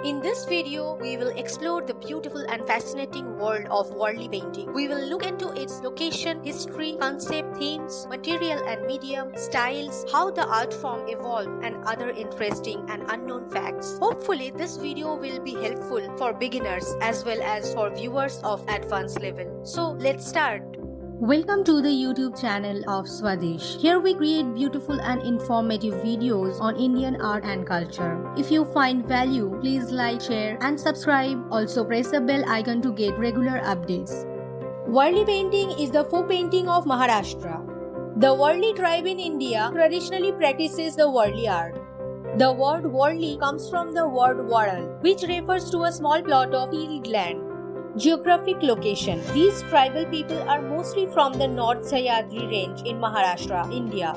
In this video, we will explore the beautiful and fascinating world of Warli painting. We will look into its location, history, concept, themes, material and medium, styles, how the art form evolved, and other interesting and unknown facts. Hopefully, this video will be helpful for beginners as well as for viewers of advanced level. So, let's start. Welcome to the YouTube channel of Swadeshs. Here we create beautiful and informative videos on Indian art and culture. If you find value, please like, share and subscribe. Also press the bell icon to get regular updates. Warli painting is the folk painting of Maharashtra. The Warli tribe in India traditionally practices the Warli art. The word Warli comes from the word Waral, which refers to a small plot of field land. Geographic location. These tribal people are mostly from the North Sahyadri range in Maharashtra, India.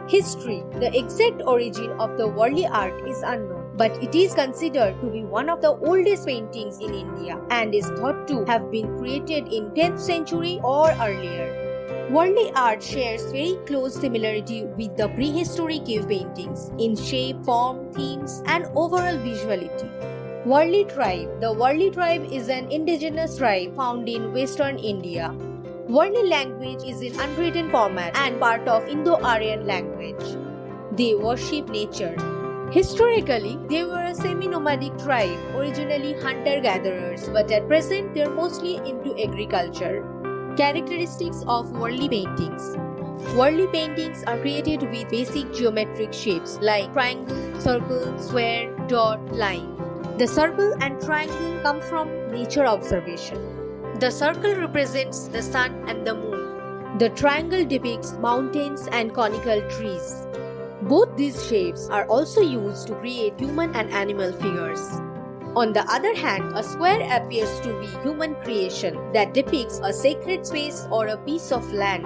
History. The exact origin of the Warli art is unknown, but it is considered to be one of the oldest paintings in India and is thought to have been created in 10th century or earlier. Warli art shares very close similarity with the prehistoric cave paintings in shape, form, themes, and overall visuality. Warli tribe. The Warli tribe is an indigenous tribe found in western India. Warli language is in unwritten format and part of Indo-Aryan language. They worship nature. Historically, they were a semi-nomadic tribe, originally hunter-gatherers, but at present they are mostly into agriculture. Characteristics of Warli paintings. Warli paintings are created with basic geometric shapes like triangle, circle, square, dot, line. The circle and triangle come from nature observation. The circle represents the sun and the moon. The triangle depicts mountains and conical trees. Both these shapes are also used to create human and animal figures. On the other hand, a square appears to be human creation that depicts a sacred space or a piece of land.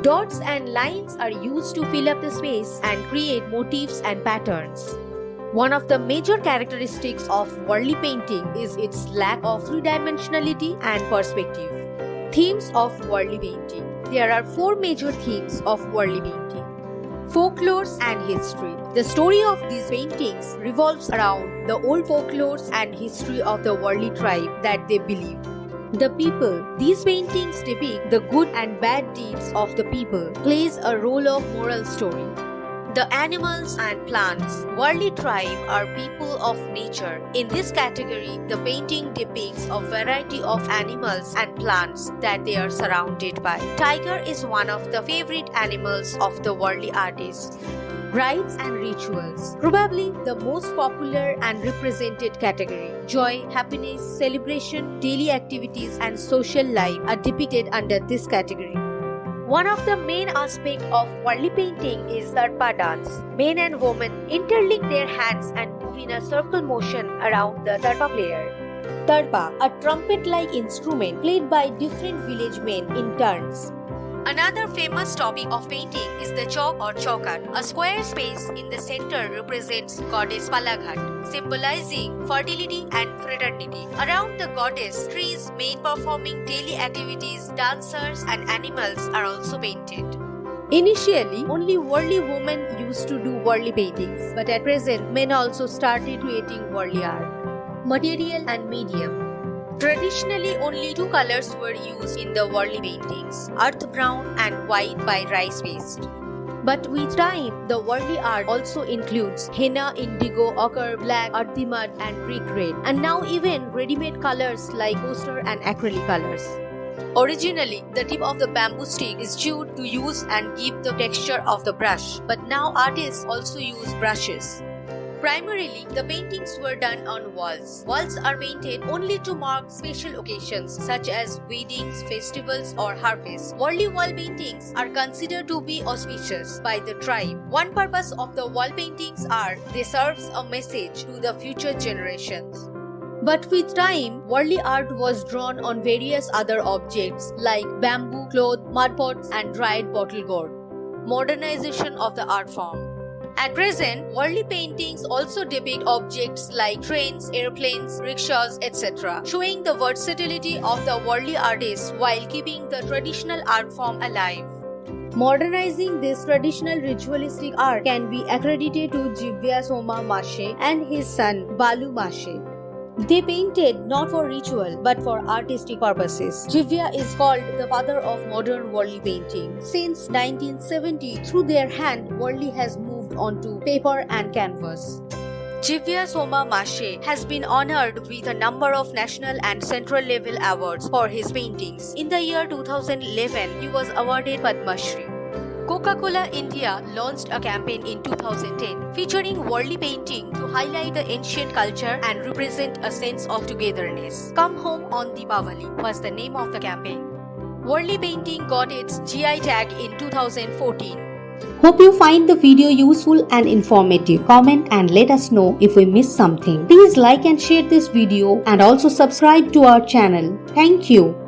Dots and lines are used to fill up the space and create motifs and patterns. One of the major characteristics of Warli painting is its lack of three-dimensionality and perspective. Themes of Warli painting. There are four major themes of Warli painting. Folklores and history. The story of these paintings revolves around the old folklores and history of the Warli tribe that they believe. The people. These paintings depict the good and bad deeds of the people, plays a role of moral story. The animals and plants. Warli tribe are people of nature. In this category, the painting depicts a variety of animals and plants that they are surrounded by. Tiger is one of the favorite animals of the Warli artists. Rites and rituals. Probably the most popular and represented category. Joy, happiness, celebration, daily activities and social life are depicted under this category. One of the main aspects of Warli painting is Tarpa dance. Men and women interlink their hands and move in a circle motion around the Tarpa player. Tarpa, a trumpet-like instrument played by different village men in turns. Another famous topic of painting is the chowk or chowkat. A square space in the center represents goddess Palaghat, symbolizing fertility and fraternity. Around the goddess, trees, men performing daily activities, dancers and animals are also painted. Initially, only Warli women used to do Warli paintings, but at present, men also started creating Warli art. Material and medium. Traditionally, only two colors were used in the Warli paintings, earth brown and white by rice paste. But with time, the Warli art also includes henna, indigo, ochre, black, earthy mud and brick red, and now even ready-made colors like poster and acrylic colors. Originally, the tip of the bamboo stick is chewed to use and give the texture of the brush, but now artists also use brushes. Primarily, the paintings were done on walls. Walls are painted only to mark special occasions such as weddings, festivals or harvests. Warli wall paintings are considered to be auspicious by the tribe. One purpose of the wall paintings are they serve a message to the future generations. But with time, Warli art was drawn on various other objects like bamboo, cloth, mud pots and dried bottle gourd. Modernization of the art form. At present, Warli paintings also depict objects like trains, airplanes, rickshaws, etc., showing the versatility of the Warli artist while keeping the traditional art form alive. Modernizing this traditional ritualistic art can be accredited to Jivya Soma Mashe and his son Balu Mashe. They painted not for ritual but for artistic purposes. Jivya is called the father of modern Warli painting. Since 1970, through their hand, Warli has moved onto paper and canvas. Jivya Soma Mashe has been honored with a number of national and central level awards for his paintings. In the year 2011, he was awarded Padma Shri. Coca-Cola India launched a campaign in 2010 featuring Warli painting to highlight the ancient culture and represent a sense of togetherness. Come Home on Deepavali was the name of the campaign. Warli painting got its GI tag in 2014. Hope you find the video useful and informative. Comment and let us know if we missed something. Please like and share this video and also subscribe to our channel. Thank you.